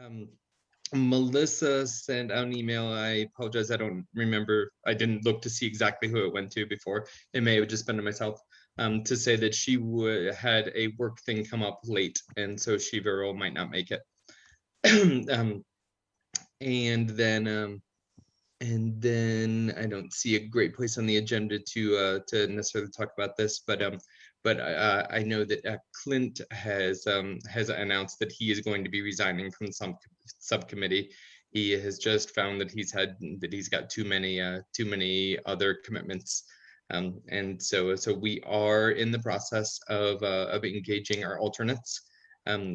Um, Melissa sent out an email. I apologize. I don't remember. I didn't look to see exactly who it went to before. It may have just been to myself. To say that she had a work thing come up late, and so she very well might not make it. And then I don't see a great place on the agenda to necessarily talk about this, but I know that Clint has announced that he is going to be resigning from some subcommittee. He has just found that he's got too many other commitments, and so we are in the process of engaging our alternates.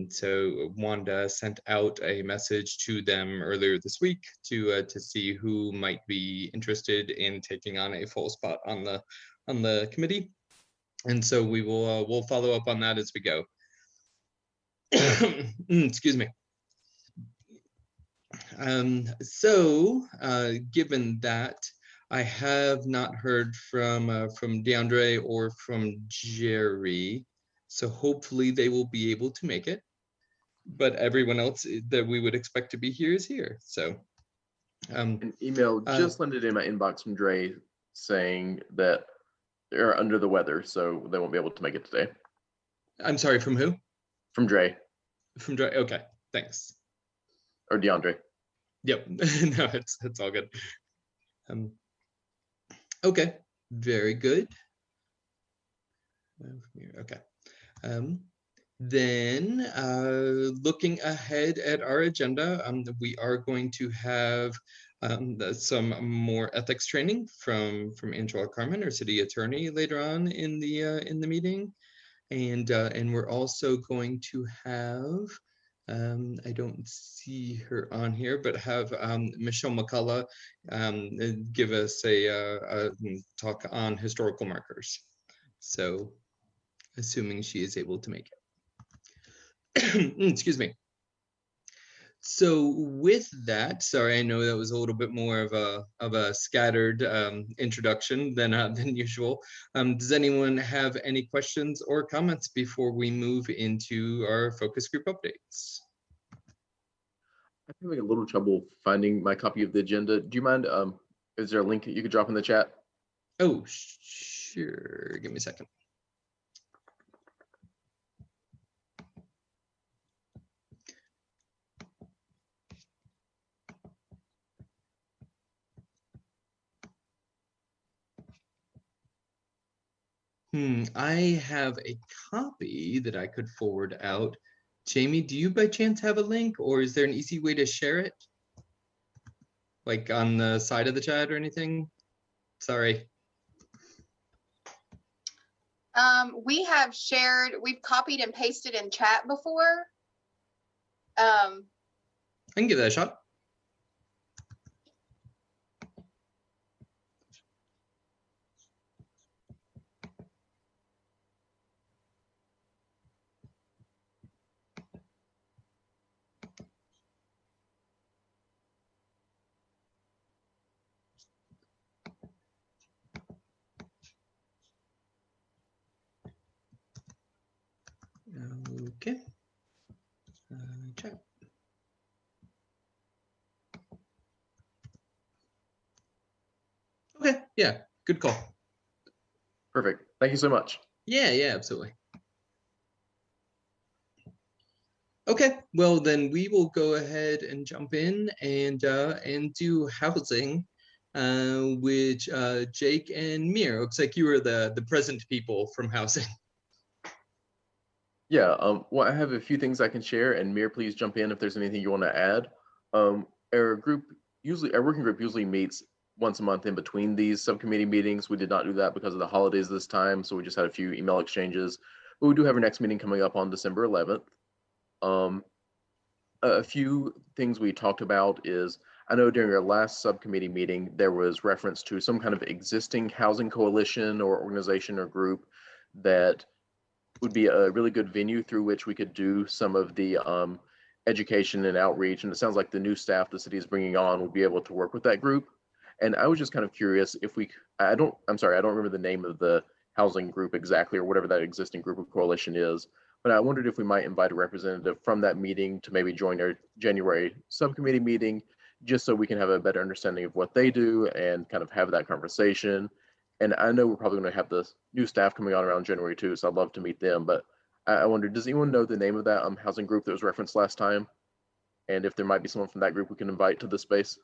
So Wanda sent out a message to them earlier this week to see who might be interested in taking on a full spot on the committee, and so we'll follow up on that as we go. Excuse me. So given that, I have not heard from DeAndre or from Jerry. So hopefully they will be able to make it, but everyone else that we would expect to be here is here. So an email just landed in my inbox from Dre saying that they're under the weather, so they won't be able to make it today. I'm sorry, from who? From Dre. From Dre, okay, thanks. Or DeAndre. Yep, no, it's all good. Okay, very good. Okay. Then looking ahead at our agenda, we are going to have some more ethics training from Angela Carmen, our city attorney, later on in the meeting, and we're also going to have I don't see her on here, but have Michelle McCullough give us a talk on historical markers. So assuming she is able to make it. Excuse me. So with that, sorry, I know that was a little bit more of a scattered introduction than usual. Does anyone have any questions or comments before we move into our focus group updates? I'm having a little trouble finding my copy of the agenda. Do you mind, is there a link that you could drop in the chat? Oh, sure. Give me a second. I have a copy that I could forward out. Jamie, do you by chance have a link, or is there an easy way to share it? Like on the side of the chat or anything? Sorry. We've copied and pasted in chat before. I can give that a shot. Okay. Chat. Okay, yeah, good call. Perfect. Thank you so much. Yeah, absolutely. Okay, well then we will go ahead and jump in and do housing, which Jake and Mir, looks like you were the present people from housing. Yeah, well, I have a few things I can share, and Mir, please jump in if there's anything you want to add. Our working group usually meets once a month in between these subcommittee meetings. We did not do that because of the holidays this time, so we just had a few email exchanges. But we do have our next meeting coming up on December 11th. A few things we talked about is, I know during our last subcommittee meeting, there was reference to some kind of existing housing coalition or organization or group that would be a really good venue through which we could do some of the education and outreach. And it sounds like the new staff the city is bringing on will be able to work with that group. And I was just kind of curious if I don't remember the name of the housing group exactly, or whatever that existing group of coalition is, but I wondered if we might invite a representative from that meeting to maybe join our January subcommittee meeting, just so we can have a better understanding of what they do and kind of have that conversation. And I know we're probably going to have the new staff coming on around January too, so I'd love to meet them. But I wonder, does anyone know the name of that housing group that was referenced last time? And if there might be someone from that group we can invite to this space?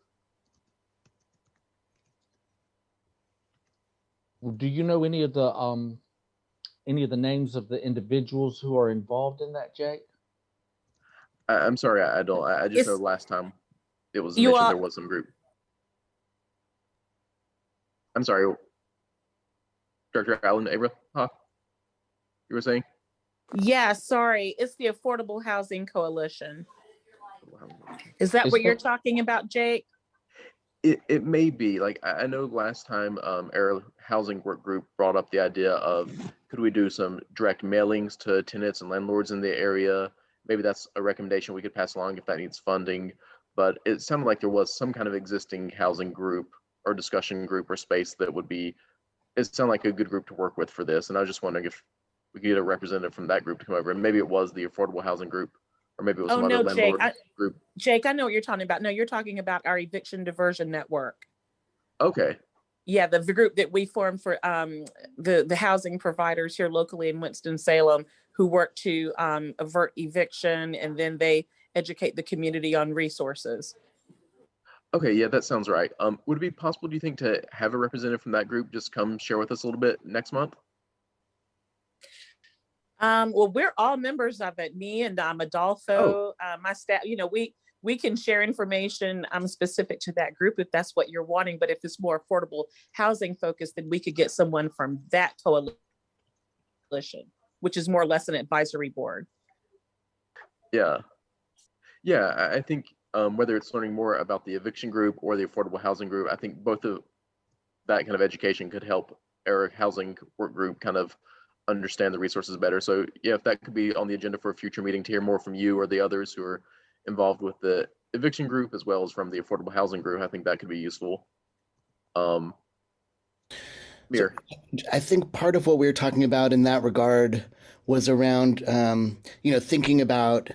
Do you know any of the names of the individuals who are involved in that, Jake? I'm sorry, I don't. I just know last time it was mentioned there was some group. I'm sorry, Director Allen, Abra, huh? You were saying? Yeah, sorry. It's the Affordable Housing Coalition. Is that what you're talking about, Jake? It may be. Like, I know last time our housing work group brought up the idea of, could we do some direct mailings to tenants and landlords in the area? Maybe that's a recommendation we could pass along if that needs funding. But it sounded like there was some kind of existing housing group or discussion group or space that would be, it sounded like a good group to work with for this. And I was just wondering if we could get a representative from that group to come over. And maybe it was the affordable housing group, or maybe it was some other landlord group. Jake, I know what you're talking about. No, you're talking about our eviction diversion network. Okay. Yeah, the group that we formed for the housing providers here locally in Winston-Salem, who work to avert eviction, and then they educate the community on resources. Okay, yeah, that sounds right. Would it be possible, do you think, to have a representative from that group just come share with us a little bit next month? Well, we're all members of it. Me and Adolfo, my staff, we can share information specific to that group if that's what you're wanting. But if it's more affordable housing focused, then we could get someone from that coalition, which is more or less an advisory board. Yeah. Yeah, I think whether it's learning more about the eviction group or the affordable housing group, I think both of that kind of education could help our housing work group kind of understand the resources better. So yeah, if that could be on the agenda for a future meeting to hear more from you or the others who are involved with the eviction group as well as from the affordable housing group, I think that could be useful. Mir. So I think part of what we were talking about in that regard was around, thinking about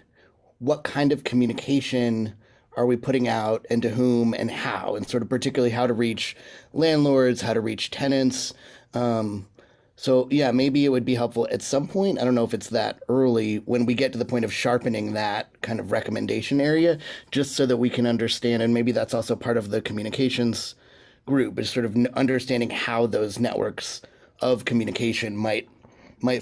what kind of communication are we putting out and to whom and how, and sort of particularly how to reach landlords, how to reach tenants. So yeah, maybe it would be helpful at some point. I don't know if it's that early when we get to the point of sharpening that kind of recommendation area, just so that we can understand, and maybe that's also part of the communications group, is sort of understanding how those networks of communication might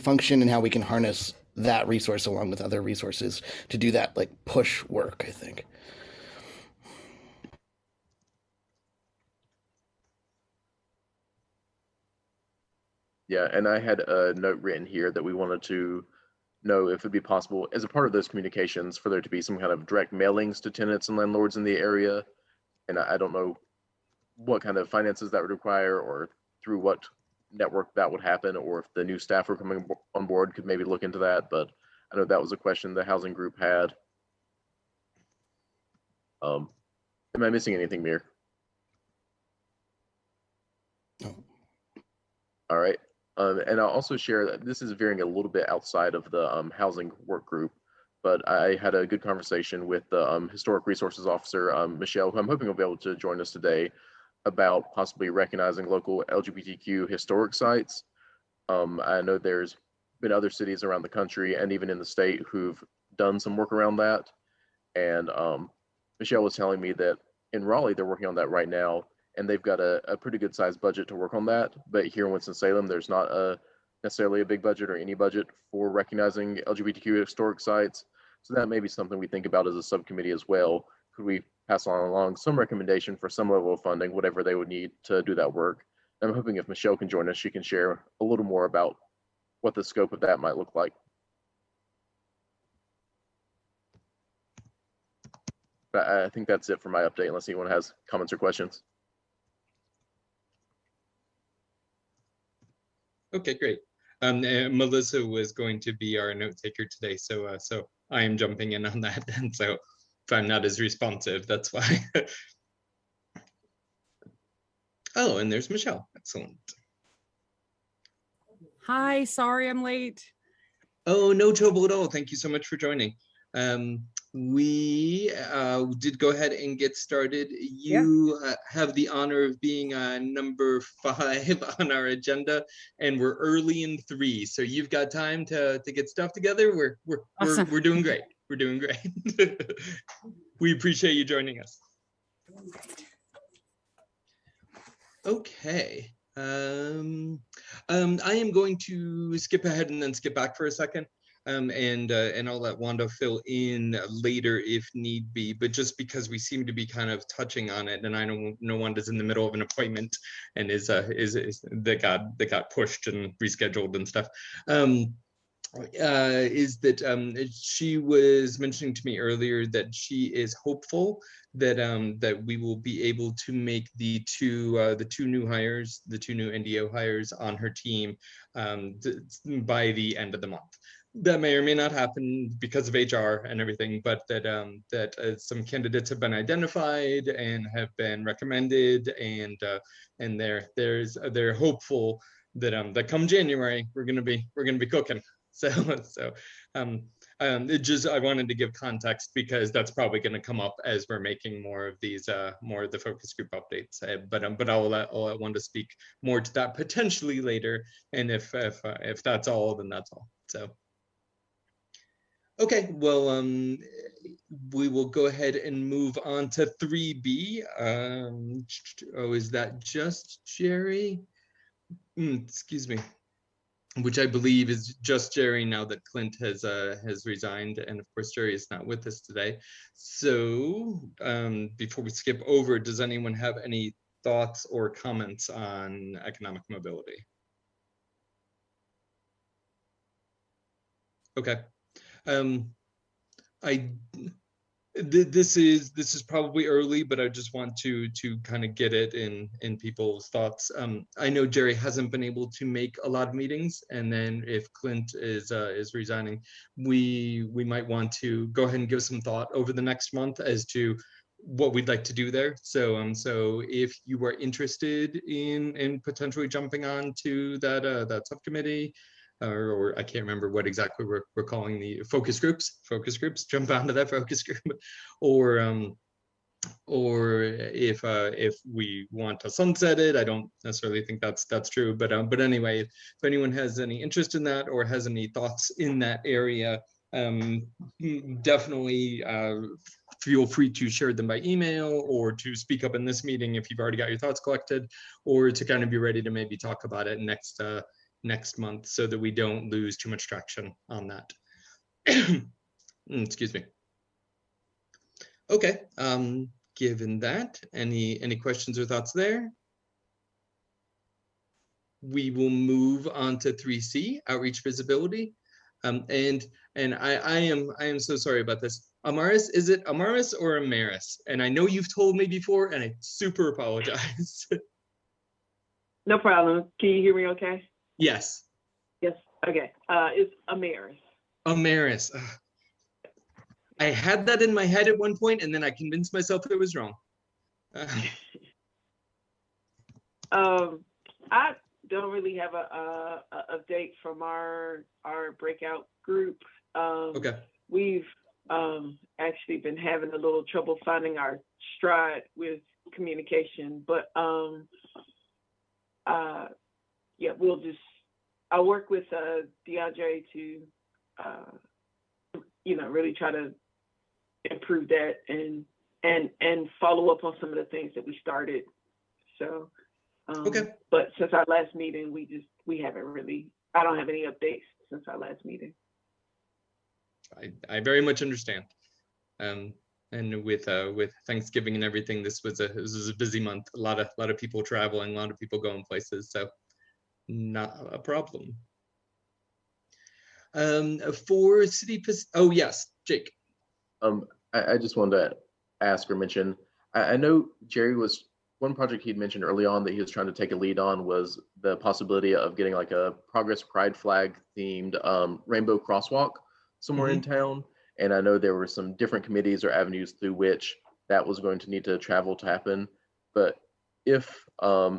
function and how we can harness that resource along with other resources to do that like push work, I think. Yeah, and I had a note written here that we wanted to know if it'd be possible as a part of those communications for there to be some kind of direct mailings to tenants and landlords in the area. And I don't know what kind of finances that would require or through what network that would happen, or if the new staff who are coming on board could maybe look into that. But I know that was a question the housing group had. Am I missing anything, Mir? No. All right. And I'll also share that this is veering a little bit outside of the housing work group, but I had a good conversation with the historic resources officer, Michelle, who I'm hoping will be able to join us today, about possibly recognizing local LGBTQ historic sites. I know there's been other cities around the country and even in the state who've done some work around that. And Michelle was telling me that in Raleigh, they're working on that right now, and they've got a pretty good sized budget to work on that. But here in Winston-Salem, there's not necessarily a big budget or any budget for recognizing LGBTQ historic sites. So that may be something we think about as a subcommittee as well. Could we pass along some recommendation for some level of funding, whatever they would need to do that work? And I'm hoping if Michelle can join us, she can share a little more about what the scope of that might look like. But I think that's it for my update, unless anyone has comments or questions. Okay, great. Melissa was going to be our note taker today, so I am jumping in on that. And so if I'm not as responsive, that's why. Oh, and there's Michelle. Excellent. Hi, sorry I'm late. Oh, no trouble at all. Thank you so much for joining. We did go ahead and get started. You have the honor of being number 5 on our agenda, and we're early in 3, so you've got time to get stuff together. Awesome. We're doing great. We're doing great. We appreciate you joining us. Okay. I am going to skip ahead and then skip back for a second. And I'll let Wanda fill in later if need be, but just because we seem to be kind of touching on it, and I know Wanda's in the middle of an appointment and is that got pushed and rescheduled and stuff. Is that she was mentioning to me earlier that she is hopeful that that we will be able to make the two new hires, the 2 new NDO hires on her team by the end of the month. That may or may not happen because of HR and everything, but that some candidates have been identified and have been recommended, and they're hopeful that that come January we're gonna be cooking. So it just, I wanted to give context because that's probably going to come up as we're making more of these more of the focus group updates. But I'll let Wanda speak more to that potentially later, and if that's all, then that's all. So. Okay, well, we will go ahead and move on to 3B. Oh, is that just Jerry? Excuse me. Which I believe is just Jerry now that Clint has resigned, and of course Jerry is not with us today. So before we skip over, does anyone have any thoughts or comments on economic mobility? Okay. This is probably early, but I just want to kind of get it in people's thoughts. I know Jerry hasn't been able to make a lot of meetings, and then if Clint is resigning, we might want to go ahead and give some thought over the next month as to what we'd like to do there. So if you are interested in potentially jumping on to that subcommittee, or I can't remember what exactly we're calling the focus groups, jump onto that focus group, or if we want to sunset it. I don't necessarily think that's true, but anyway, if anyone has any interest in that or has any thoughts in that area, definitely feel free to share them by email or to speak up in this meeting if you've already got your thoughts collected, or to kind of be ready to maybe talk about it next month so that we don't lose too much traction on that. Excuse me. Okay, given that, any questions or thoughts there? We will move on to 3C, outreach visibility. And I am so sorry about this. Amaris, is it Amaris or Amaris? And I know you've told me before, and I super apologize. No problem. Can you hear me okay? Yes. Yes. Okay. It's Amaris. Amaris. I had that in my head at one point, and then I convinced myself it was wrong. I don't really have a update from our breakout group. Okay. We've actually been having a little trouble finding our stride with communication, but yeah, I'll work with DeAndre to really try to improve that and follow up on some of the things that we started. So okay. But since our last meeting, we haven't really, I don't have any updates since our last meeting. I very much understand. And with Thanksgiving and everything, this was a busy month. A lot of people traveling, a lot of people going places, so not a problem. For city, oh yes, Jake. I just wanted to ask or mention, I know Jerry was, one project he'd mentioned early on that he was trying to take a lead on was the possibility of getting like a Progress Pride flag themed rainbow crosswalk somewhere in town. And I know there were some different committees or avenues through which that was going to need to travel to happen. But if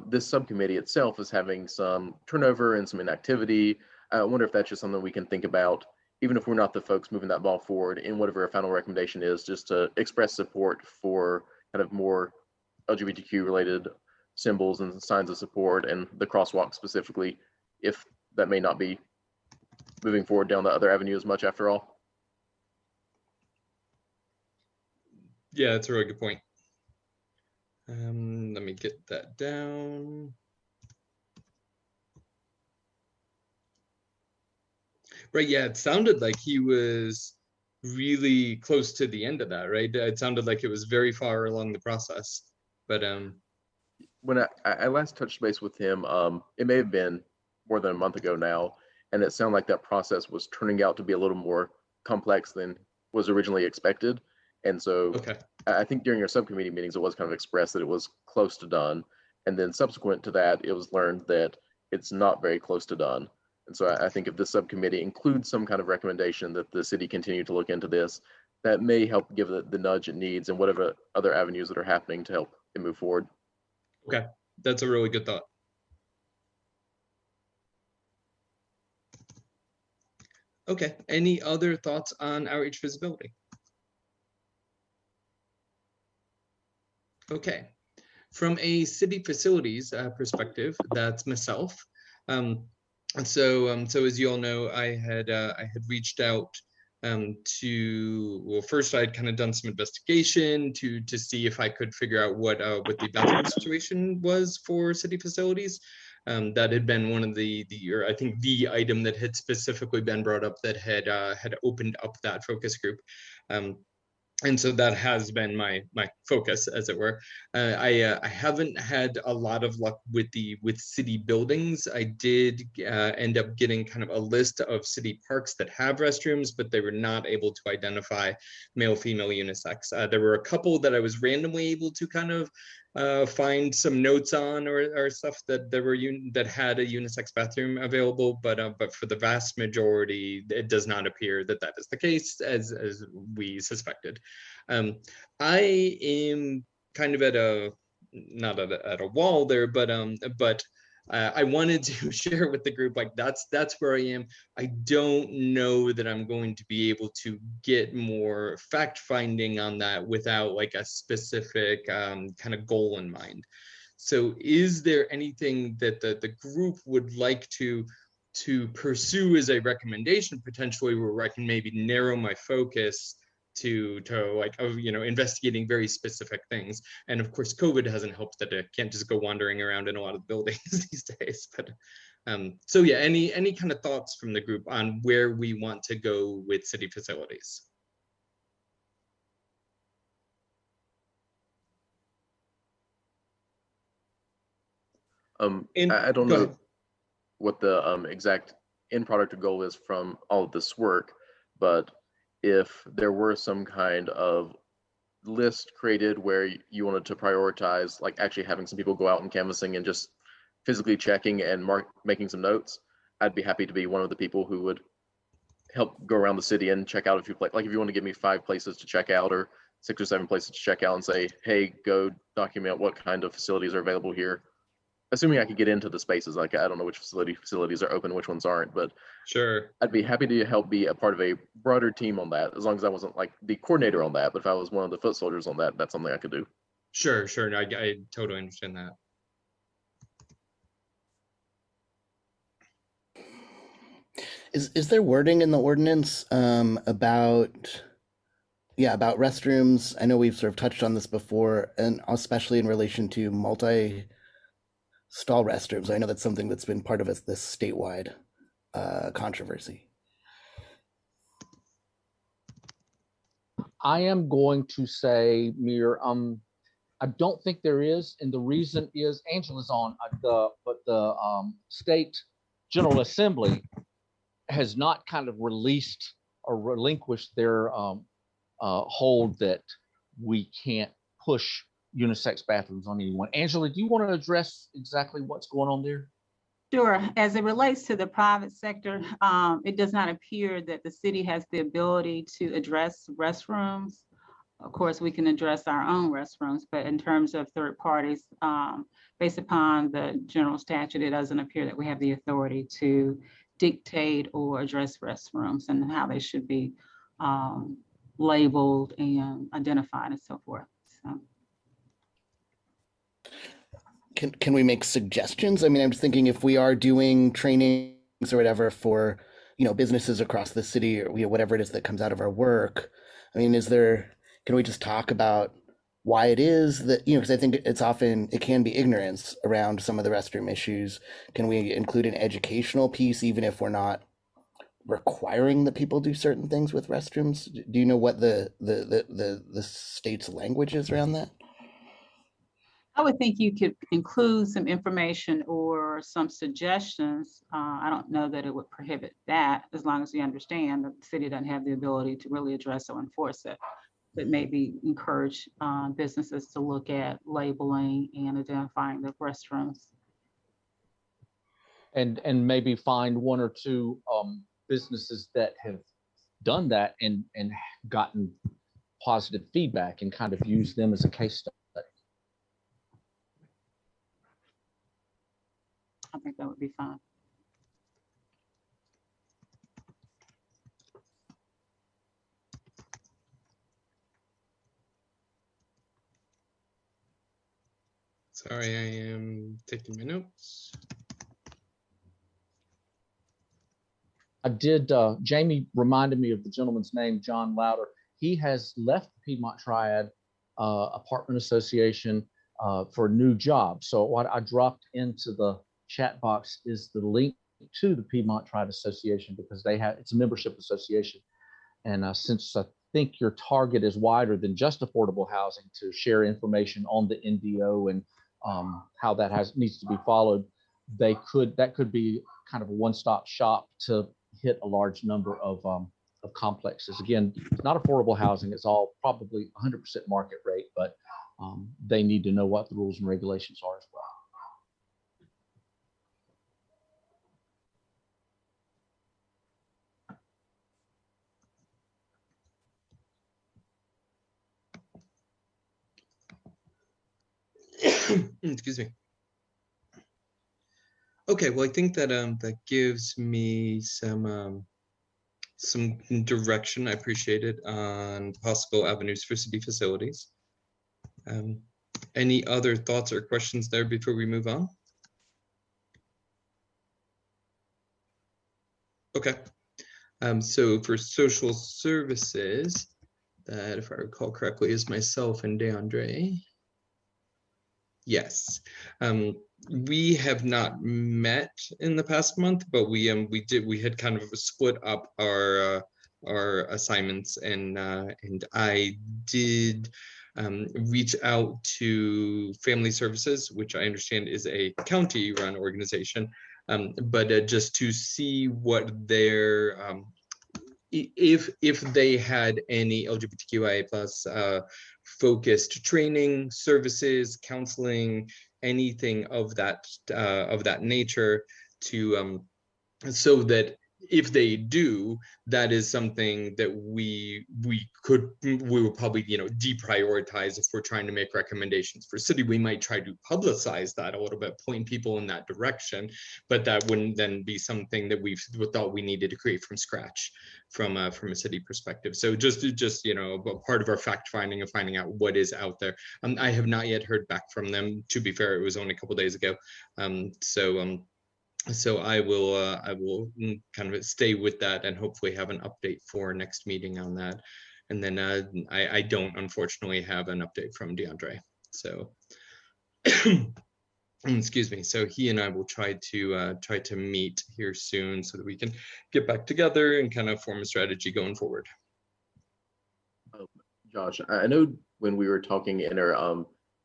this subcommittee itself is having some turnover and some inactivity, I wonder if that's just something we can think about even if we're not the folks moving that ball forward, in whatever our final recommendation is, just to express support for kind of more LGBTQ related symbols and signs of support, and the crosswalk specifically, if that may not be moving forward down the other avenue as much after all. Yeah, that's a really good point. Let me get that down. Right, yeah, it sounded like he was really close to the end of that, right? It sounded like it was very far along the process, but when I last touched base with him, it may have been more than a month ago now, and it sounded like that process was turning out to be a little more complex than was originally expected. And so okay. I think during our subcommittee meetings, it was kind of expressed that it was close to done. And then subsequent to that, it was learned that it's not very close to done. And so I think if this subcommittee includes some kind of recommendation that the city continue to look into this, that may help give the nudge it needs and whatever other avenues that are happening to help it move forward. Okay, that's a really good thought. Okay, any other thoughts on outreach visibility? Okay, from a city facilities perspective, that's myself. So as you all know, I had reached out to, well, first I'd kind of done some investigation to see if I could figure out what the bathroom situation was for city facilities. That had been one of or I think the item that had specifically been brought up that had opened up that focus group. And so that has been my focus, as it were. I haven't had a lot of luck with city buildings. I did end up getting kind of a list of city parks that have restrooms, but they were not able to identify male, female, unisex. There were a couple that I was randomly able to kind of find some notes on or stuff that that had a unisex bathroom available, but for the vast majority, it does not appear that is the case, as we suspected. I am kind of at a not at a wall there, but I wanted to share with the group, like that's where I am. I don't know that I'm going to be able to get more fact finding on that without like a specific kind of goal in mind. So is there anything that the group would like to pursue as a recommendation, potentially, where I can maybe narrow my focus to like, investigating very specific things? And of course, COVID hasn't helped that I can't just go wandering around in a lot of buildings these days. But so yeah, any kind of thoughts from the group on where we want to go with city facilities? I don't know what the exact end product or goal is from all of this work, but if there were some kind of list created where you wanted to prioritize, like actually having some people go out and canvassing and just physically checking and making some notes, I'd be happy to be one of the people who would help go around the city and check out a few places. Like if you want to give me 5 places to check out or 6 or 7 places to check out and say, hey, go document what kind of facilities are available here. Assuming I could get into the spaces, like I don't know which facilities are open, which ones aren't, but sure, I'd be happy to help be a part of a broader team on that, as long as I wasn't like the coordinator on that. But if I was one of the foot soldiers on that, that's something I could do. Sure. No, I totally understand that. Is there wording in the ordinance about restrooms? I know we've sort of touched on this before, and especially in relation to multi-stall restrooms. I know that's something that's been part of this statewide controversy. I am going to say, Mir, I don't think there is, and the reason is Angela's on the state General Assembly has not kind of released or relinquished their hold that we can't push unisex bathrooms on anyone. Angela, do you want to address exactly what's going on there? Sure. As it relates to the private sector, it does not appear that the city has the ability to address restrooms. Of course, we can address our own restrooms, but in terms of third parties, based upon the general statute, it doesn't appear that we have the authority to dictate or address restrooms and how they should be labeled and identified and so forth. So. Can we make suggestions? I mean, I'm just thinking if we are doing trainings or whatever for, businesses across the city or whatever it is that comes out of our work. I mean, can we just talk about why it is that, because I think it can be ignorance around some of the restroom issues. Can we include an educational piece, even if we're not requiring that people do certain things with restrooms? Do you know what the state's language is around that? I would think you could include some information or some suggestions. I don't know that it would prohibit that, as long as we understand that the city doesn't have the ability to really address or enforce it. But maybe encourage businesses to look at labeling and identifying the restrooms. And maybe find one or two businesses that have done that and gotten positive feedback and kind of use them as a case study. I think that would be fine. Sorry, I am taking my notes. I did, Jamie reminded me of the gentleman's name, John Louder. He has left the Piedmont Triad Apartment Association for a new job. So what I dropped into the chat box is the link to the Piedmont Triad Association, because it's a membership association. And since I think your target is wider than just affordable housing, to share information on the NDO and how that needs to be followed, that could be kind of a one-stop shop to hit a large number of complexes. Again, it's not affordable housing, it's all probably 100% market rate, but they need to know what the rules and regulations are as well. Excuse me. Okay, well, I think that that gives me some direction. I appreciate it, on possible avenues for city facilities. Any other thoughts or questions there before we move on? Okay. So for social services, that, if I recall correctly, is myself and DeAndre. Yes. We have not met in the past month, but we had kind of split up our assignments, and I did reach out to Family Services, which I understand is a county-run organization, but just to see what their if they had any LGBTQIA plus focused training, services, counseling, anything of that nature, to so that if they do, that is something that we will probably deprioritize. If we're trying to make recommendations for city, we might try to publicize that a little bit, point people in that direction, but that wouldn't then be something that we thought we needed to create from scratch from a city perspective. So just part of our fact finding of finding out what is out there. I have not yet heard back from them. To be fair, it was only a couple days ago. So I will kind of stay with that and hopefully have an update for next meeting on that. And then I don't unfortunately have an update from DeAndre. So excuse me. So he and I will try to meet here soon so that we can get back together and kind of form a strategy going forward. Josh, I know when we were talking in our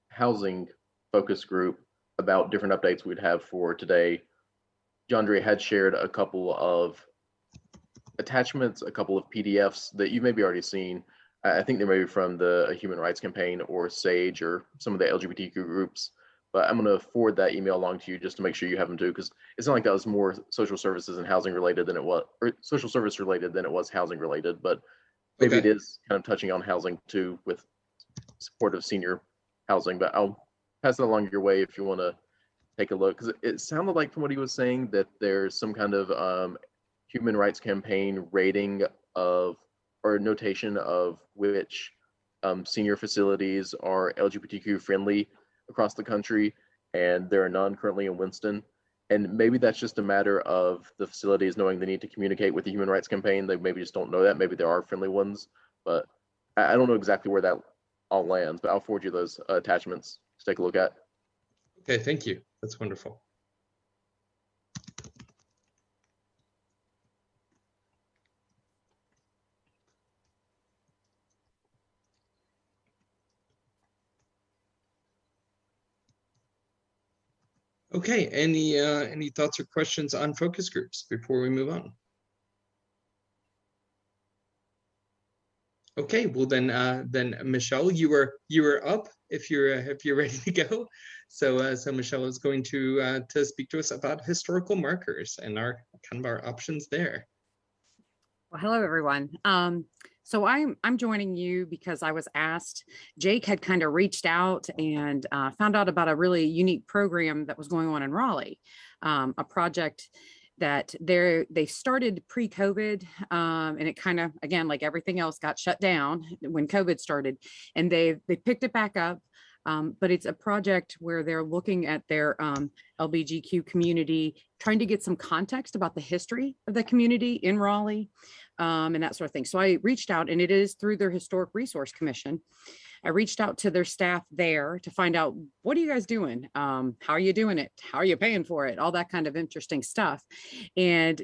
housing focus group about different updates we'd have for today, DeAndre had shared a couple of attachments, a couple of PDFs that you maybe already seen. I think they're maybe from the Human Rights Campaign or SAGE or some of the LGBTQ groups. But I'm going to forward that email along to you just to make sure you have them too, because it's not like that was more social services and housing related than it was, or social service related than it was housing related. But maybe It is kind of touching on housing too, with supportive senior housing. But I'll pass it along your way if you want to take a look, because it sounded like from what he was saying that there's some kind of human rights campaign rating of, or notation of which senior facilities are LGBTQ friendly across the country, and there are none currently in Winston. And maybe that's just a matter of the facilities knowing they need to communicate with the human rights campaign. They maybe just don't know that. Maybe there are friendly ones, but I don't know exactly where that all lands, but I'll forward you those attachments to take a look at. Okay, thank you. That's wonderful. Okay, any thoughts or questions on focus groups before we move on? Okay, well then Michelle, you were up if you're ready to go. So Michelle is going to speak to us about historical markers and our options there. Well, hello everyone. So I'm joining you because I was asked. Jake had kind of reached out and found out about a really unique program that was going on in Raleigh, a project that they started pre-COVID, and it kind of, again, like everything else, got shut down when COVID started, and they picked it back up. But it's a project where they're looking at their LGBTQ community, trying to get some context about the history of the community in Raleigh, and that sort of thing. So I reached out, and it is through their Historic Resource Commission. I reached out to their staff there to find out, what are you guys doing? How are you doing it? How are you paying for it? All that kind of interesting stuff. And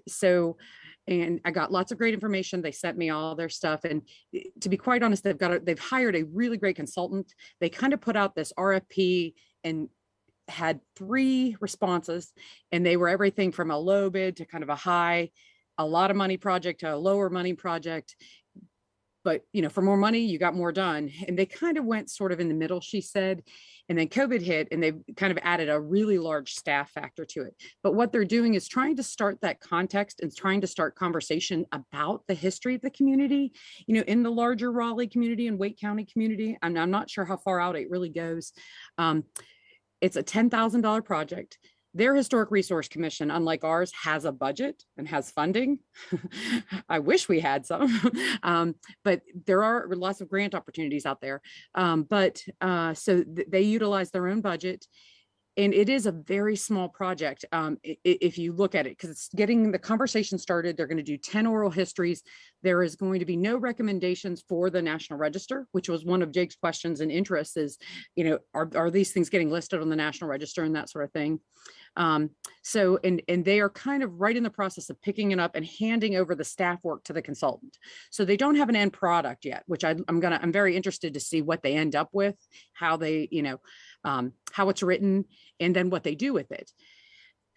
I got lots of great information. They sent me all their stuff. And to be quite honest, they've hired a really great consultant. They kind of put out this RFP and had 3 responses, and they were everything from a low bid to kind of a lot of money project to a lower money project. But, for more money, you got more done. And they kind of went sort of in the middle, she said. And then COVID hit, and they've kind of added a really large staff factor to it. But what they're doing is trying to start that context and trying to start conversation about the history of the community, in the larger Raleigh community and Wake County community. I'm not sure how far out it really goes. It's a $10,000 project. Their Historic Resource Commission, unlike ours, has a budget and has funding. I wish we had some, but there are lots of grant opportunities out there. So they utilize their own budget, and it is a very small project. If you look at it, because it's getting the conversation started, they're going to do 10 oral histories. There is going to be no recommendations for the National Register, which was one of Jake's questions and interests is, are these things getting listed on the National Register and that sort of thing. So they are kind of right in the process of picking it up and handing over the staff work to the consultant. So they don't have an end product yet, which I'm very interested to see what they end up with, how they, how it's written, and then what they do with it.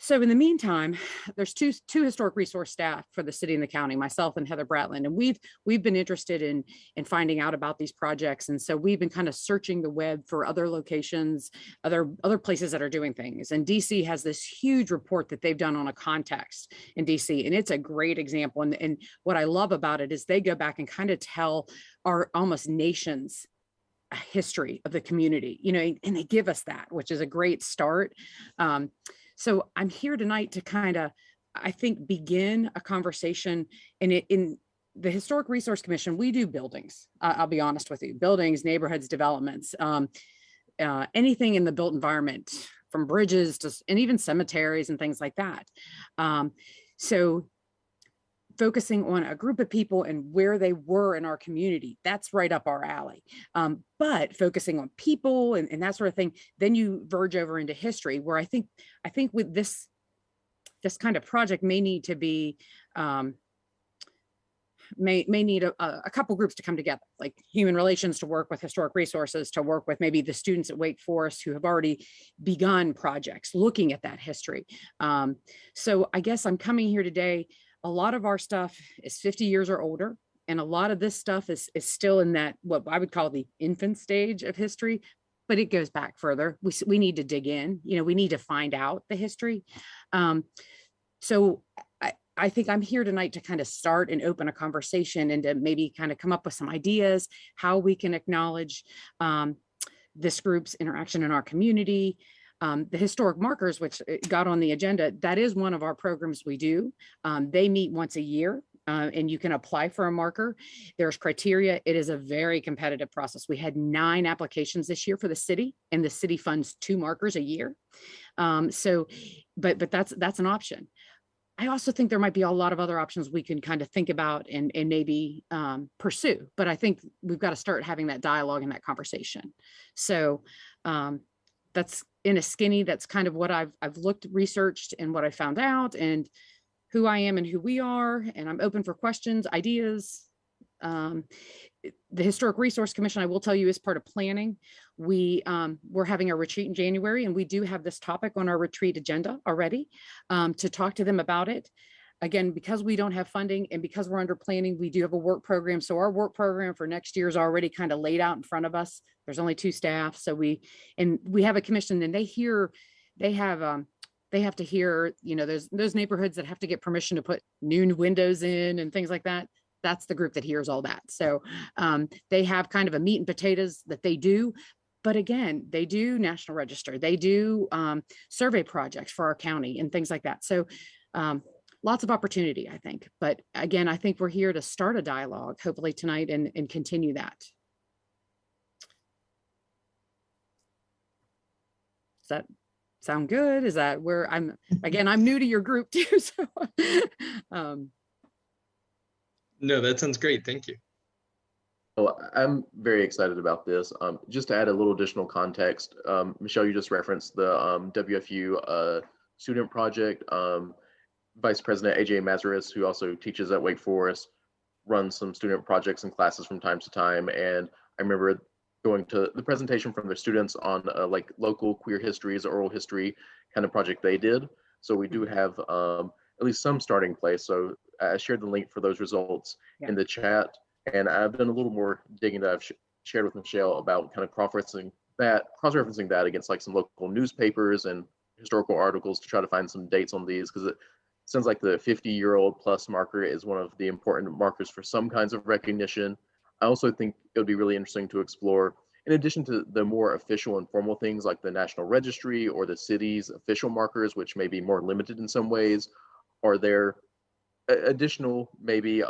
So in the meantime, there's two historic resource staff for the city and the county, myself and Heather Bratland, and we've been interested in finding out about these projects. And so we've been kind of searching the web for other locations, other places that are doing things. And DC has this huge report that they've done on a context in DC, and it's a great example. And what I love about it is they go back and kind of tell our almost nation's history of the community, and they give us that, which is a great start. So I'm here tonight to kind of, I think, begin a conversation. And in the Historic Resource Commission, we do buildings. I'll be honest with you, buildings, neighborhoods, developments, anything in the built environment, from bridges to, and even cemeteries and things like that. So focusing on a group of people and where they were in our community, that's right up our alley. But focusing on people and that sort of thing, then you verge over into history, where I think with this kind of project may need to be, may need a couple groups to come together, like human relations to work with historic resources, to work with maybe the students at Wake Forest who have already begun projects looking at that history. So I guess I'm coming here today. A lot of our stuff is 50 years or older, and a lot of this stuff is still in that, what I would call the infant stage of history, but it goes back further. We need to dig in, we need to find out the history. So I think I'm here tonight to kind of start and open a conversation and to maybe kind of come up with some ideas, how we can acknowledge this group's interaction in our community. The historic markers, which got on the agenda, that is one of our programs we do. They meet once a year. And you can apply for a marker. There's criteria. It is a very competitive process. We had 9 applications this year for the city, and the city funds 2 markers a year. But that's an option. I also think there might be a lot of other options we can kind of think about and maybe pursue. But I think we've got to start having that dialogue and that conversation. So that's in a skinny. That's kind of what I've looked, researched, and what I found out, and who I am and who we are, and I'm open for questions, ideas. The Historic Resource Commission, I will tell you, is part of planning. We're having a retreat in January, and we do have this topic on our retreat agenda already to talk to them about it. Again, because we don't have funding and because we're under planning, we do have a work program. So our work program for next year is already kind of laid out in front of us. There's only 2 staff. So we have a commission, and they have to hear, those neighborhoods that have to get permission to put new windows in and things like that. That's the group that hears all that. So they have kind of a meat and potatoes that they do. But again, they do National Register. They do survey projects for our county and things like that. So lots of opportunity, I think. But again, I think we're here to start a dialogue, hopefully tonight, and continue that. Does that sound good? Is that where I'm new to your group too, so no, that sounds great. Thank you. Well, I'm very excited about this. Just to add a little additional context, Michelle, you just referenced the WFU student project. Vice President AJ Mazaris, who also teaches at Wake Forest, runs some student projects and classes from time to time. And I remember going to the presentation from their students on like local queer histories, oral history kind of project they did. So we do have at least some starting place. So I shared the link for those results in the chat. And I've done a little more digging that I've shared with Michelle about kind of cross-referencing that against like some local newspapers and historical articles to try to find some dates on these, because it sounds like the 50-year-old plus marker is one of the important markers for some kinds of recognition. I also think it would be really interesting to explore, in addition to the more official and formal things like the National Registry or the city's official markers, which may be more limited in some ways, are there additional, maybe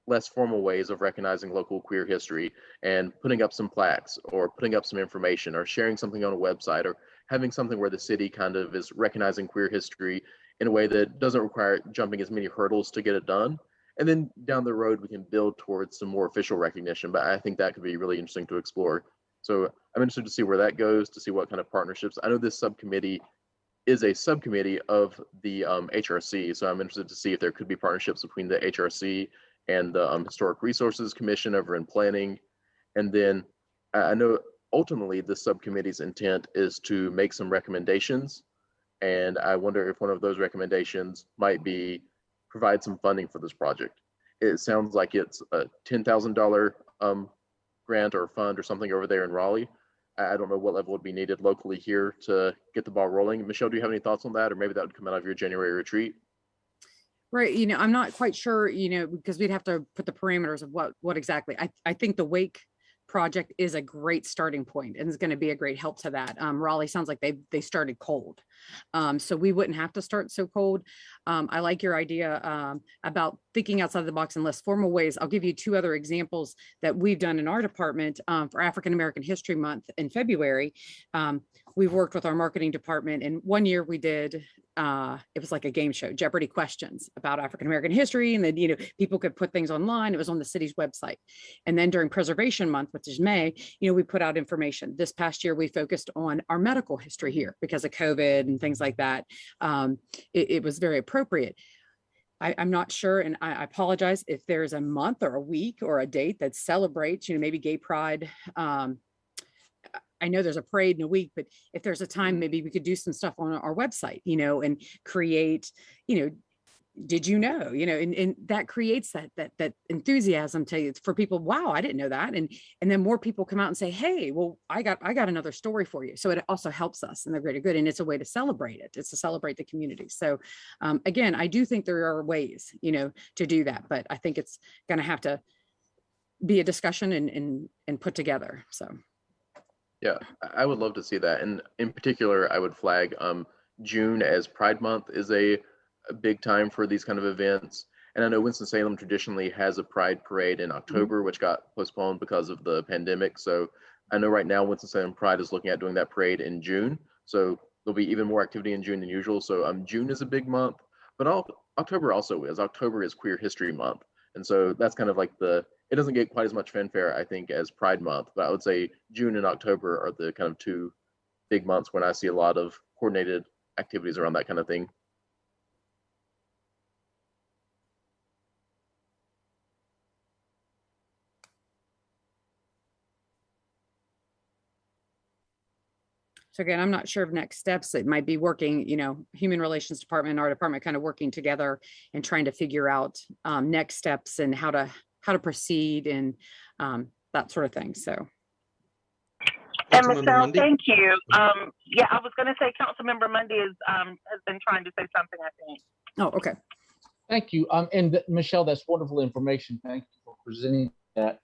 less formal ways of recognizing local queer history and putting up some plaques or putting up some information or sharing something on a website or having something where the city kind of is recognizing queer history in a way that doesn't require jumping as many hurdles to get it done. And then down the road, we can build towards some more official recognition. But I think that could be really interesting to explore. So I'm interested to see where that goes, to see what kind of partnerships. I know this subcommittee is a subcommittee of the HRC. So I'm interested to see if there could be partnerships between the HRC and the Historic Resources Commission over in planning. And then I know ultimately the subcommittee's intent is to make some recommendations. And I wonder if one of those recommendations might be provide some funding for this project. It sounds like it's a $10,000 grant or fund or something over there in Raleigh. I don't know what level would be needed locally here to get the ball rolling. Michelle, do you have any thoughts on that? Or maybe that would come out of your January retreat? Right. I'm not quite sure, because we'd have to put the parameters of what exactly. I think the Wake project is a great starting point and is going to be a great help to that. Raleigh sounds like they started cold. So we wouldn't have to start so cold. I like your idea about thinking outside the box in less formal ways. I'll give you 2 other examples that we've done in our department for African American History Month in February. We've worked with our marketing department, and one year we did, it was like a game show, Jeopardy questions about African American history. And then, people could put things online. It was on the city's website. And then during Preservation Month, which is May, we put out information. This past year, we focused on our medical history here because of COVID and things like that. It was very appropriate. I'm not sure, and I apologize if there's a month or a week or a date that celebrates, maybe Gay Pride. I know there's a parade in a week, but if there's a time, maybe we could do some stuff on our website, and create, did you know, and that creates that enthusiasm for people. Wow, I didn't know that. And then more people come out and say, hey, well, I got another story for you. So it also helps us in the greater good. And it's a way to celebrate it. It's to celebrate the community. So again, I do think there are ways, to do that, but I think it's going to have to be a discussion and put together. So. Yeah, I would love to see that. And in particular, I would flag June as Pride Month is a big time for these kind of events. And I know Winston-Salem traditionally has a Pride parade in October, which got postponed because of the pandemic. So I know right now Winston-Salem Pride is looking at doing that parade in June. So there'll be even more activity in June than usual. So June is a big month, but October also is. October is Queer History Month. And so that's kind of like it doesn't get quite as much fanfare, I think, as Pride Month, but I would say June and October are the kind of two big months when I see a lot of coordinated activities around that kind of thing. So again, I'm not sure of next steps. It might be working, Human Relations Department and our department kind of working together and trying to figure out next steps and how to proceed and that sort of thing. So. And Michelle, thank you. Yeah, I was going to say Councilmember Mundy has been trying to say something, I think. Oh, okay. Thank you. And Michelle, that's wonderful information. Thank you for presenting that.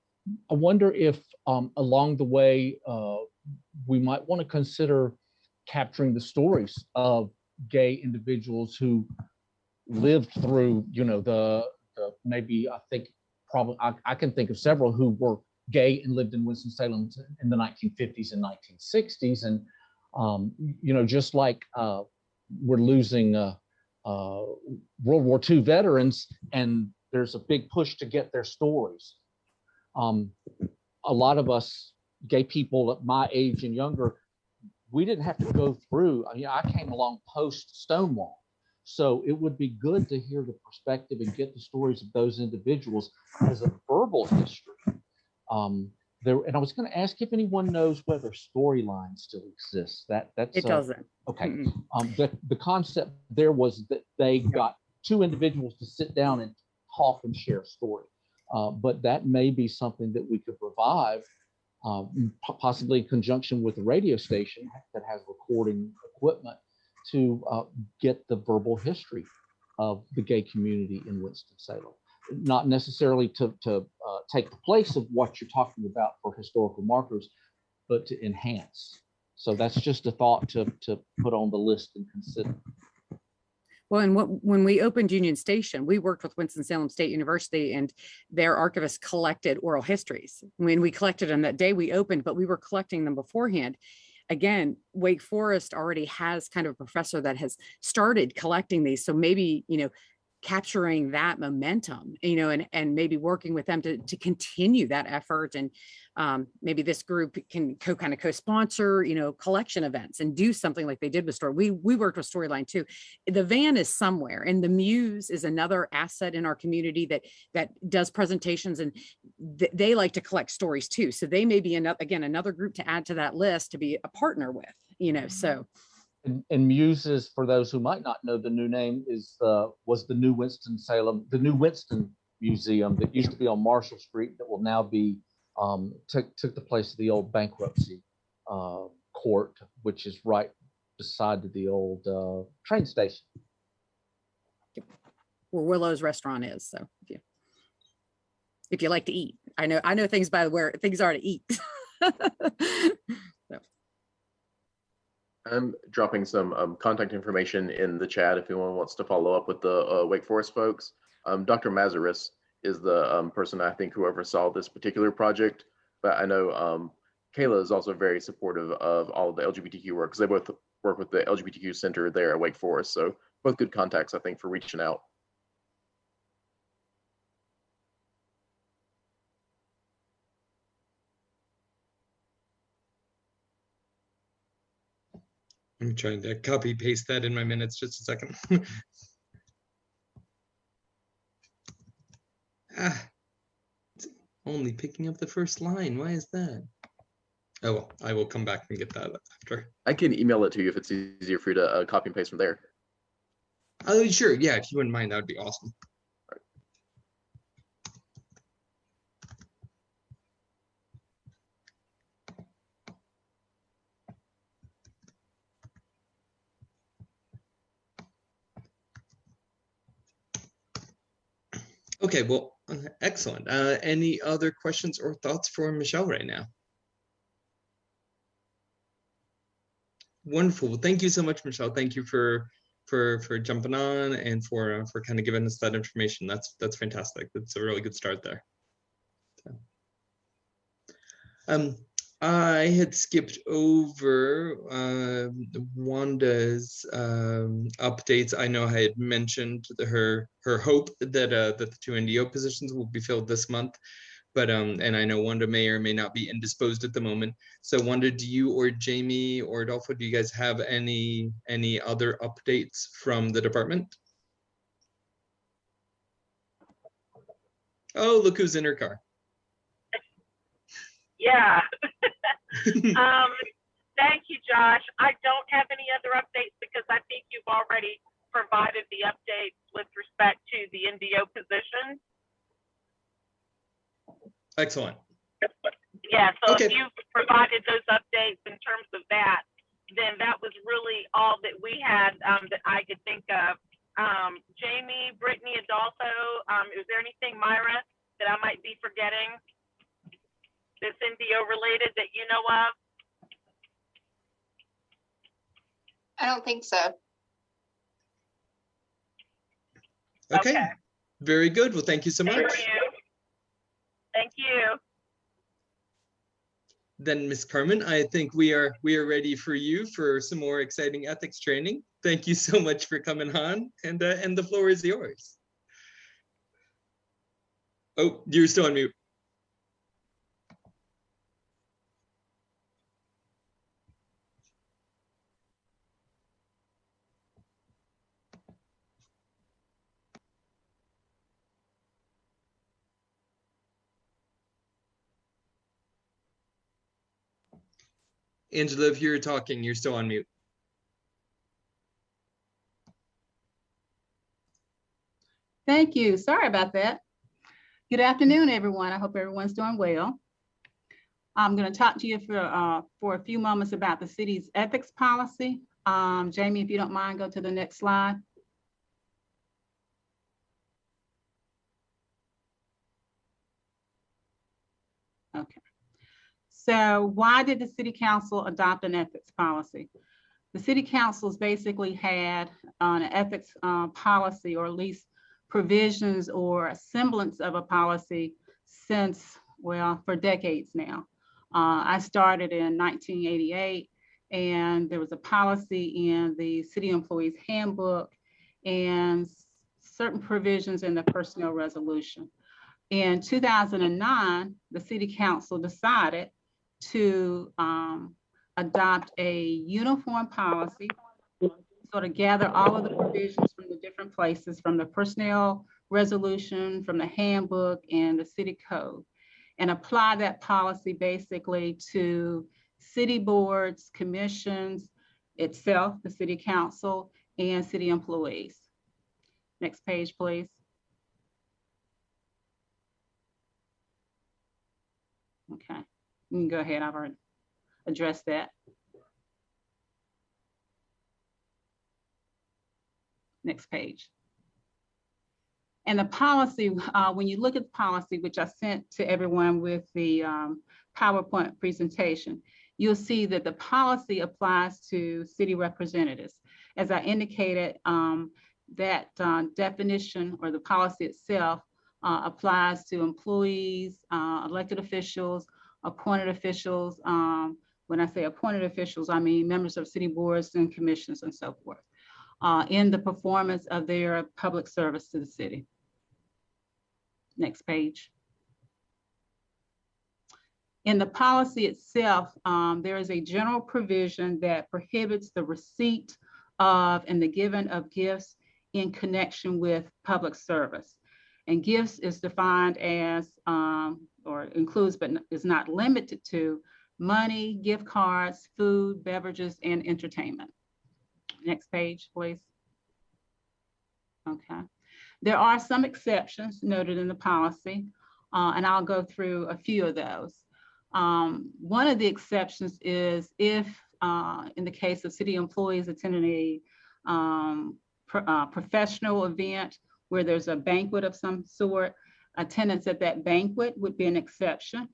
I wonder if along the way, we might want to consider capturing the stories of gay individuals who lived through, the maybe I can think of several who were gay and lived in Winston-Salem in the 1950s and 1960s. And, just like we're losing World War II veterans, and there's a big push to get their stories. A lot of us gay people at my age and younger, we didn't have to go through. I came along post Stonewall. So it would be good to hear the perspective and get the stories of those individuals as a verbal history. And I was going to ask if anyone knows whether Storyline still exists. That's it doesn't. Okay. The concept there was that they got two individuals to sit down and talk and share a story. But that may be something that we could revive, possibly in conjunction with a radio station that has recording equipment to get the verbal history of the gay community in Winston-Salem. Not necessarily to take the place of what you're talking about for historical markers, but to enhance. So that's just a thought to put on the list and consider. Well, and when we opened Union Station, we worked with Winston-Salem State University, and their archivists collected oral histories. When we collected them that day we opened, but we were collecting them beforehand. Again, Wake Forest already has kind of a professor that has started collecting these. So maybe, capturing that momentum, and maybe working with them to continue that effort. And maybe this group can co-sponsor, collection events and do something like they did with Story. We worked with Storyline too. The van is somewhere, and the Muse is another asset in our community that does presentations, and they like to collect stories too. So they may be another group to add to that list to be a partner with, so. And Muses, for those who might not know, the new name was the new Winston-Salem, the new Winston Museum that used to be on Marshall Street that will now be took the place of the old bankruptcy court, which is right beside the old train station. Where Willow's restaurant is. So if you like to eat, I know things by where things are to eat. I'm dropping some contact information in the chat if anyone wants to follow up with the Wake Forest folks. Dr. Mazaris is the person I think who oversaw this particular project, but I know Kayla is also very supportive of all of the LGBTQ work because they both work with the LGBTQ Center there at Wake Forest. So both good contacts, I think, for reaching out. I'm trying to copy paste that in my minutes, just a second. It's only picking up the first line. Why is that? Oh, well, I will come back and get that after. I can email it to you if it's easier for you to copy and paste from there. Oh, sure. Yeah, if you wouldn't mind, that would be awesome. Okay, well, excellent. Any other questions or thoughts for Michelle right now? Wonderful. Thank you so much, Michelle. Thank you for jumping on and for kind of giving us that information. That's fantastic. That's a really good start there. So, I had skipped over Wanda's updates. I know I had mentioned her hope that the 2 NDO positions will be filled this month, but and I know Wanda may or may not be indisposed at the moment. So Wanda, do you or Jamie or Adolfo, do you guys have any other updates from the department? Oh, look who's in her car. Yeah. Thank you, Josh. I don't have any other updates because I think you've already provided the updates with respect to the NDO position. Excellent. Yeah, so Okay. if you've provided those updates in terms of that, then that was really all that we had that I could think of. Jamie, Brittany, Adolfo, is there anything, Myra, that I might be forgetting that's NDO related that you know of? I don't think so. Okay. Very good. Well, thank you so much. Thank you. Thank you. Then, Ms. Carmen, I think we are ready for you for some more exciting ethics training. Thank you so much for coming on, and the floor is yours. Oh, you're still on mute. Angela, if you're talking, you're still on mute. Thank you. Sorry about that. Good afternoon, everyone. I hope everyone's doing well. I'm going to talk to you for a few moments about the city's ethics policy. Jamie, if you don't mind, go to the next slide. Okay. So why did the city council adopt an ethics policy? The city council's basically had an ethics policy, or at least provisions or a semblance of a policy since, well, for decades now. I started in 1988, and there was a policy in the city employees handbook and certain provisions in the personnel resolution. In 2009, the city council decided to adopt a uniform policy, sort of gather all of the provisions from the different places, from the personnel resolution, from the handbook and the city code, and apply that policy basically to city boards, commissions, itself, the city council, and city employees. Next page, please. Okay, you can go ahead. I've already addressed that. Next page. And the policy, when you look at the policy, which I sent to everyone with the PowerPoint presentation, you'll see that the policy applies to city representatives. As I indicated, that definition, or the policy itself, applies to employees, elected officials, appointed officials. When I say appointed officials, I mean members of city boards and commissions and so forth, in the performance of their public service to the city. Next page. In the policy itself, there is a general provision that prohibits the receipt of and the giving of gifts in connection with public service. And gifts is defined as, or includes, but is not limited to, money, gift cards, food, beverages, and entertainment. Next page, please. Okay. There are some exceptions noted in the policy, and I'll go through a few of those. One of the exceptions is if, in the case of city employees attending a professional event where there's a banquet of some sort, attendance at that banquet would be an exception.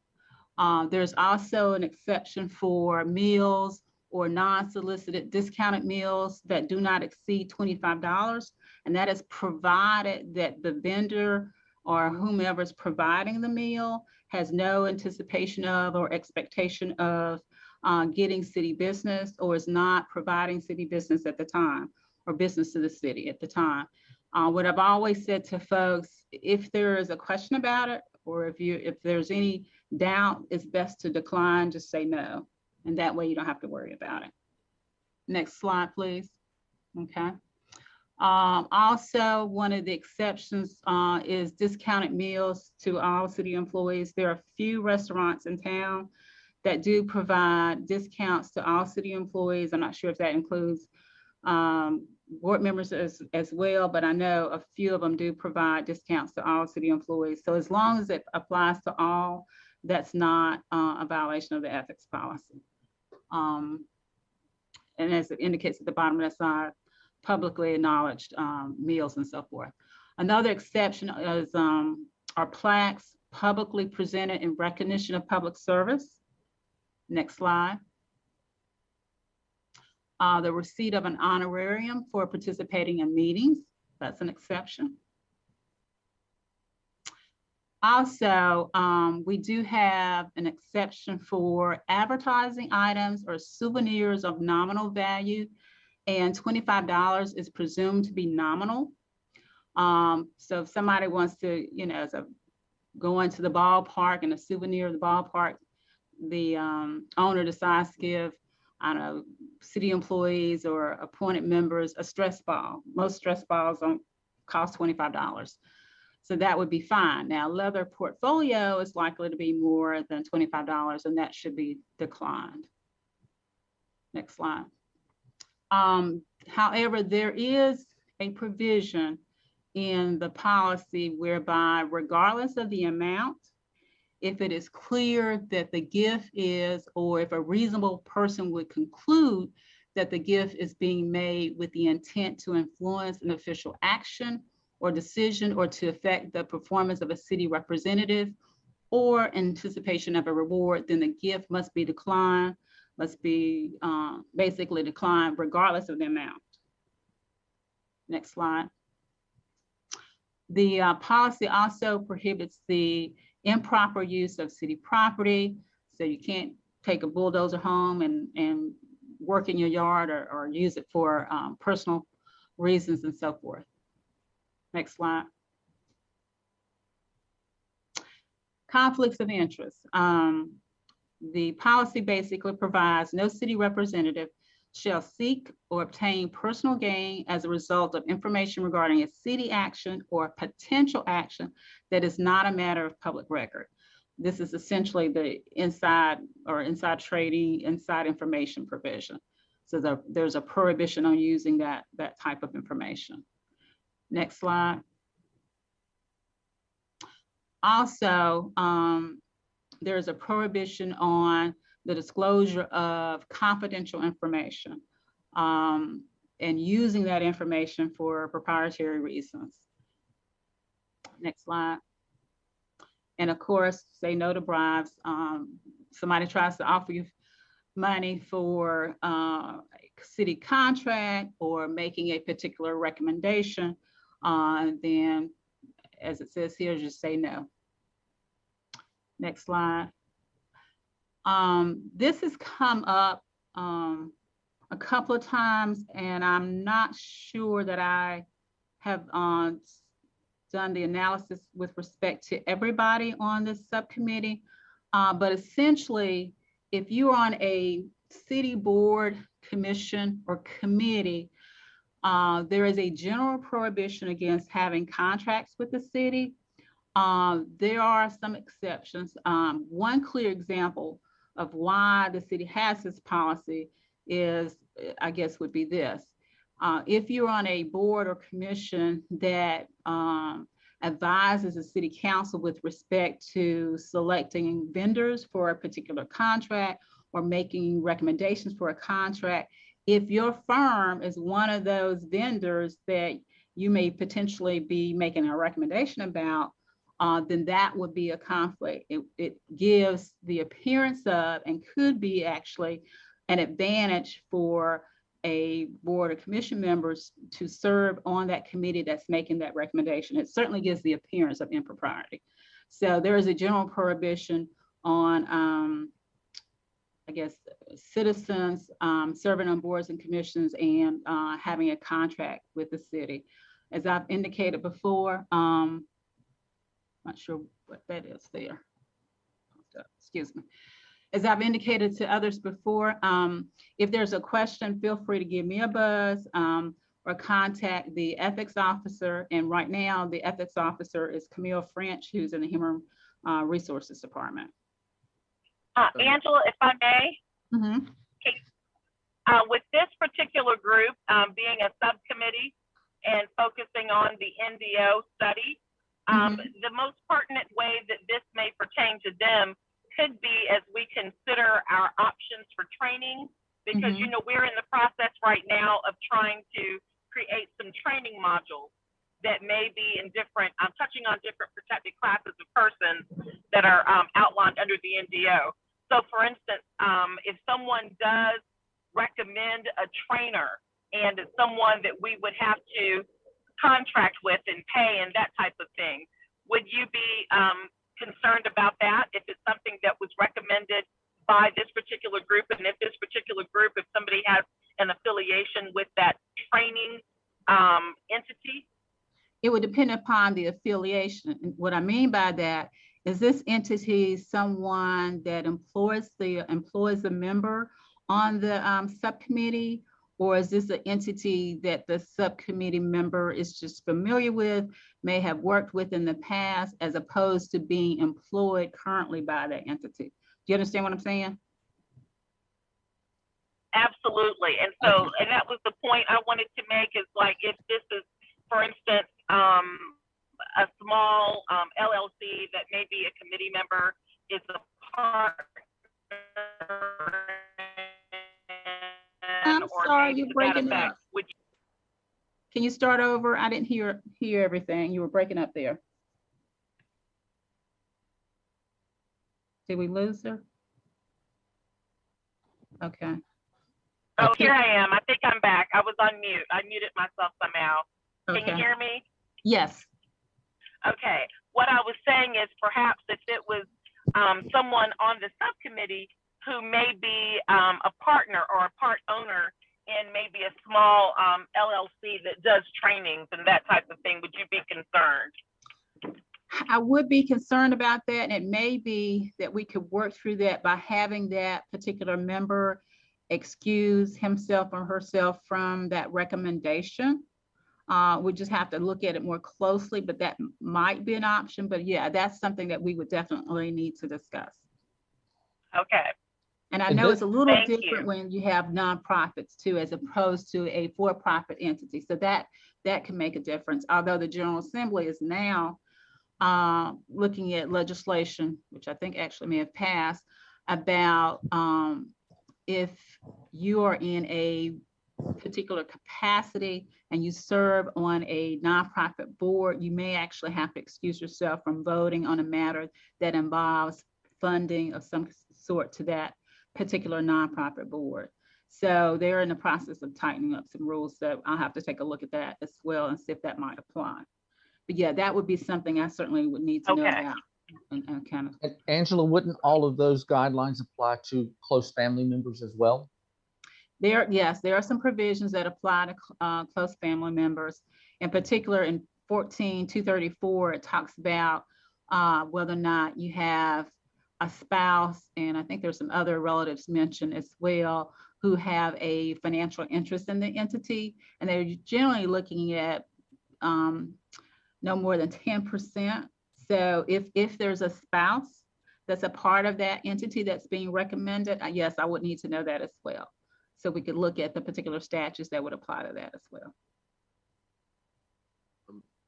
There's also an exception for meals or non-solicited discounted meals that do not exceed $25. And that is provided that the vendor or whomever is providing the meal has no anticipation of or expectation of getting city business, or is not providing city business at the time, or business to the city at the time. What I've always said to folks, if there is a question about it, or if there's any doubt, it's best to decline, just say no. And that way you don't have to worry about it. Next slide, please. Okay. Also, one of the exceptions is discounted meals to all city employees. There are a few restaurants in town that do provide discounts to all city employees. I'm not sure if that includes board members as well, but I know a few of them do provide discounts to all city employees. So as long as it applies to all, that's not a violation of the ethics policy. And as it indicates at the bottom of that slide, publicly acknowledged meals and so forth. Another exception is are plaques publicly presented in recognition of public service. Next slide. The receipt of an honorarium for participating in meetings, that's an exception. Also, we do have an exception for advertising items or souvenirs of nominal value, and $25 is presumed to be nominal. So if somebody wants to, go into the ballpark and a souvenir of the ballpark, the owner decides to give, I don't know, city employees or appointed members a stress ball. Most stress balls don't cost $25. So that would be fine. Now, leather portfolio is likely to be more than $25, and that should be declined. Next slide. However, there is a provision in the policy whereby, regardless of the amount, if it is clear that the gift is, or if a reasonable person would conclude that the gift is being made with the intent to influence an official action or decision, or to affect the performance of a city representative, or anticipation of a reward, then the gift must be declined, must be basically declined regardless of the amount. Next slide. The policy also prohibits the improper use of city property. So you can't take a bulldozer home and work in your yard, or use it for personal reasons and so forth. Next slide. Conflicts of interest. The policy basically provides no city representative shall seek or obtain personal gain as a result of information regarding a city action or potential action that is not a matter of public record. This is essentially the inside trading, inside information provision. So there's a prohibition on using that type of information. Next slide. Also, there's a prohibition on the disclosure of confidential information and using that information for proprietary reasons. Next slide. And of course, say no to bribes. Somebody tries to offer you money for a city contract or making a particular recommendation, then, as it says here, just say no. Next slide. This has come up a couple of times, and I'm not sure that I have done the analysis with respect to everybody on this subcommittee, but essentially, if you're on a city board, commission, or committee, there is a general prohibition against having contracts with the city. There are some exceptions. One clear example of why the city has this policy is, I guess, would be this. If you're on a board or commission that advises the city council with respect to selecting vendors for a particular contract or making recommendations for a contract, if your firm is one of those vendors that you may potentially be making a recommendation about, then that would be a conflict. It gives the appearance of, and could be actually an advantage for a board or commission members to serve on that committee that's making that recommendation. It certainly gives the appearance of impropriety. So there is a general prohibition on, I guess, citizens serving on boards and commissions and having a contract with the city. As I've indicated before, not sure what that is there. Excuse me. As I've indicated to others before, if there's a question, feel free to give me a buzz or contact the ethics officer. And right now, the ethics officer is Camille French, who's in the Human Resources Department. Angela, if I may, Mm-hmm. with this particular group being a subcommittee and focusing on the NDO study, the most pertinent way that this may pertain to them could be as we consider our options for training, because you know, we're in the process right now of trying to create some training modules that may be in different, touching on different protected classes of persons that are outlined under the NDO. So for instance, if someone does recommend a trainer and it's someone that we would have to contract with and pay and that type of thing, would you be concerned about that if it's something that was recommended by this particular group? And if this particular group, if somebody has an affiliation with that training entity? It would depend upon the affiliation. And what I mean by that is this entity someone that employs a member on the subcommittee, or is this an entity that the subcommittee member is just familiar with, may have worked with in the past, as opposed to being employed currently by that entity? Do you understand what I'm saying? Absolutely. And so, and that was the point I wanted to make, is like, if this is, for instance, a small LLC that maybe a committee member is a partner. I'm sorry, you're breaking up. Can you start over? I didn't hear everything. You were breaking up there. Did we lose her? Okay. Oh, here I am. I think I'm back. I was on mute. I muted myself somehow. Okay. Can you hear me? Yes. Okay. What I was saying is, perhaps if it was someone on the subcommittee who may be a partner or a part owner in maybe a small LLC that does trainings and that type of thing, would you be concerned? I would be concerned about that. And it may be that we could work through that by having that particular member excuse himself or herself from that recommendation. We just have to look at it more closely, but that might be an option. But yeah, that's something that we would definitely need to discuss. Okay. And I know it's a little different when you have nonprofits too, as opposed to a for-profit entity. So that can make a difference. Although the General Assembly is now looking at legislation, which I think actually may have passed, about if you are in a particular capacity and you serve on a nonprofit board, you may actually have to excuse yourself from voting on a matter that involves funding of some sort to that particular nonprofit board. So they're in the process of tightening up some rules. So I'll have to take a look at that as well and see if that might apply. But yeah, that would be something I certainly would need to know about. And kind of. And Angela, wouldn't all of those guidelines apply to close family members as well? Yes, there are some provisions that apply to close family members. In particular, in 14-234, it talks about whether or not you have a spouse, and I think there's some other relatives mentioned as well, who have a financial interest in the entity, and they're generally looking at no more than 10%. So if there's a spouse that's a part of that entity that's being recommended, yes, I would need to know that as well. So we could look at the particular statutes that would apply to that as well.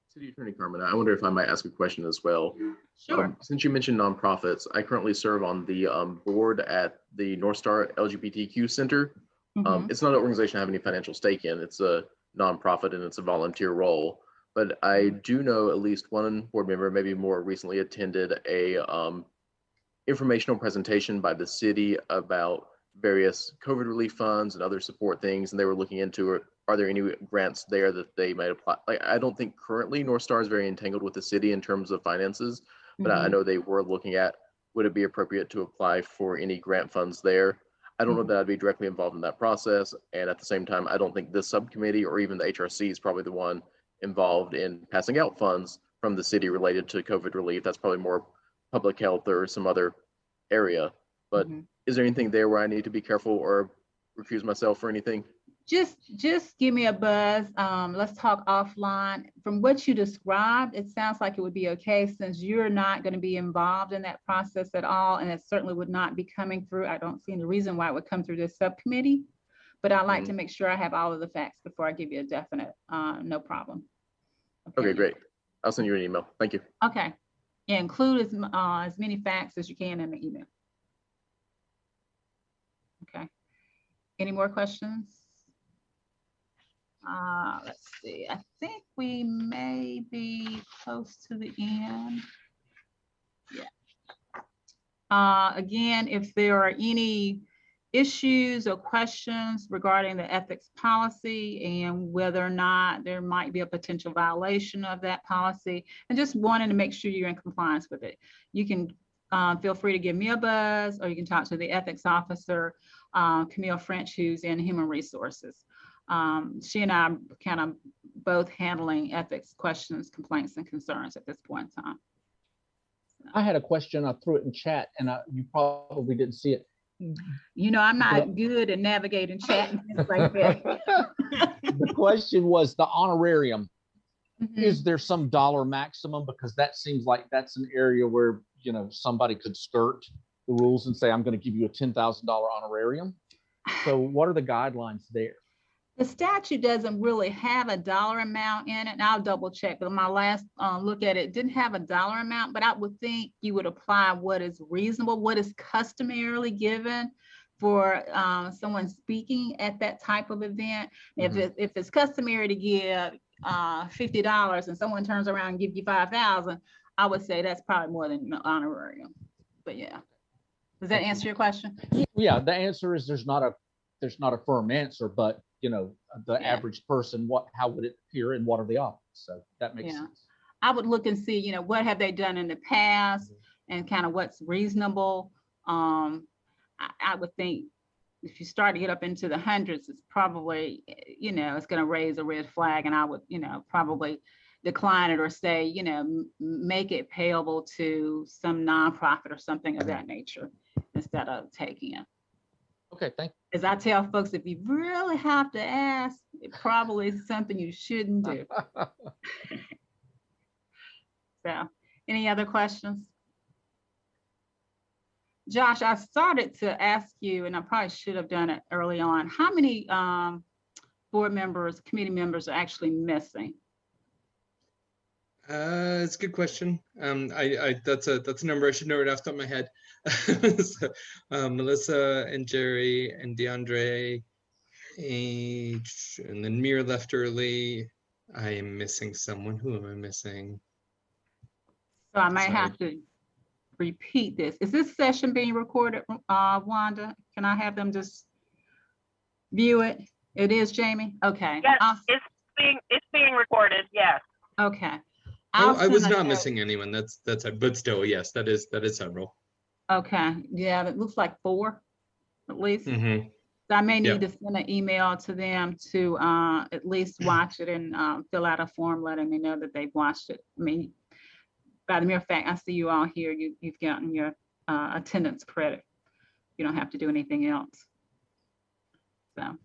City Attorney Carmen, I wonder if I might ask a question as well. Sure. Since you mentioned nonprofits, I currently serve on the board at the North Star LGBTQ Center. It's not an organization I have any financial stake in. It's a nonprofit and it's a volunteer role. But I do know at least one board member, maybe more recently, attended a informational presentation by the city about various COVID relief funds and other support things, and they were looking into, are there any grants there that they might apply? Like, I don't think currently North Star is very entangled with the city in terms of finances, but I know they were looking at, would it be appropriate to apply for any grant funds there? I don't know that I'd be directly involved in that process. And at the same time, I don't think this subcommittee or even the HRC is probably the one involved in passing out funds from the city related to COVID relief. That's probably more public health or some other area. But is there anything there where I need to be careful or recuse myself or anything? Just give me a buzz. Let's talk offline. From what you described, it sounds like it would be okay since you're not going to be involved in that process at all, and it certainly would not be coming through. I don't see any reason why it would come through this subcommittee, but I like to make sure I have all of the facts before I give you a definite no problem. Okay, great. I'll send you an email. Thank you. Okay. Include as many facts as you can in the email. Okay. Any more questions? Let's see. I think we may be close to the end. Yeah. Again, if there are any issues or questions regarding the ethics policy and whether or not there might be a potential violation of that policy, and just wanting to make sure you're in compliance with it, you can feel free to give me a buzz, or you can talk to the ethics officer, Camille French, who's in Human Resources. She and I are kind of both handling ethics questions, complaints, and concerns at this point in time. I had a question. I threw it in chat, and you probably didn't see it. You know, I'm not good at navigating chat and things like that. The question was the honorarium. Is there some dollar maximum? Because that seems like that's an area where, you know, somebody could skirt the rules and say, I'm going to give you a $10,000 honorarium. So what are the guidelines there? The statute doesn't really have a dollar amount in it, and I'll double check, but my last look at it didn't have a dollar amount, but I would think you would apply what is reasonable, what is customarily given for someone speaking at that type of event. If it's customary to give $50 and someone turns around and give you $5,000, I would say that's probably more than an honorarium. But yeah, does that answer your question? Yeah, the answer is there's not a firm answer, but you know, the average person, how would it appear and what are the odds? So that makes sense. I would look and see, you know, what have they done in the past and kind of what's reasonable. I would think if you start to get up into the hundreds, it's probably, you know, it's going to raise a red flag, and I would, you know, probably decline it or say, you know, make it payable to some nonprofit or something of that nature instead of taking it. Okay, thank you. As I tell folks, if you really have to ask, it probably is something you shouldn't do. So, any other questions? Josh, I started to ask you, and I probably should have done it early on, how many board members, committee members are actually missing? It's a good question. That's a number I should know right off the top of my head. So, Melissa and Jerry and DeAndre, and then Mir left early. I am missing someone. Who am I missing? So I might have to repeat this. Is this session being recorded, Wanda? Can I have them just view it? It is, Jamie? Okay. Yes, it's being recorded, yes. Okay. I was not missing anyone. That's but still, yes, that is several. Okay. Yeah, it looks like 4 at least. So I may need to send an email to them to at least watch it and fill out a form letting me know that they've watched it. I mean, by the mere fact I see you all here, you've gotten your attendance credit. You don't have to do anything else. So,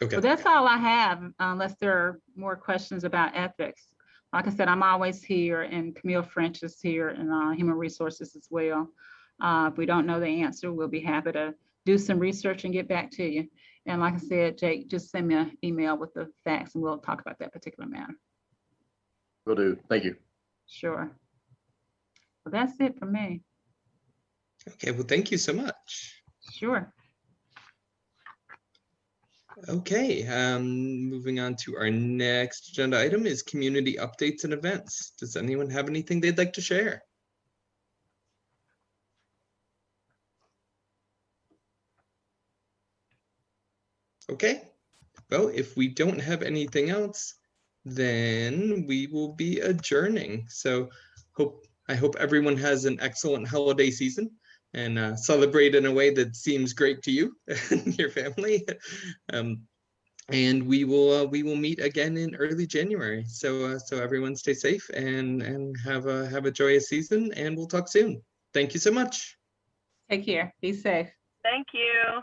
okay. That's all I have, unless there are more questions about ethics. Like I said, I'm always here, and Camille French is here, and Human Resources as well. If we don't know the answer, we'll be happy to do some research and get back to you. And like I said, Jake, just send me an email with the facts, and we'll talk about that particular matter. Will do. Thank you. Sure. Well, that's it for me. Okay, well, thank you so much. Sure. Okay, moving on to our next agenda item is community updates and events. Does anyone have anything they'd like to share? Okay, well, if we don't have anything else, then we will be adjourning. So I hope everyone has an excellent holiday season and celebrate in a way that seems great to you and your family. And we will meet again in early January. So everyone stay safe and have a joyous season, and we'll talk soon. Thank you so much. Take care. Be safe. Thank you.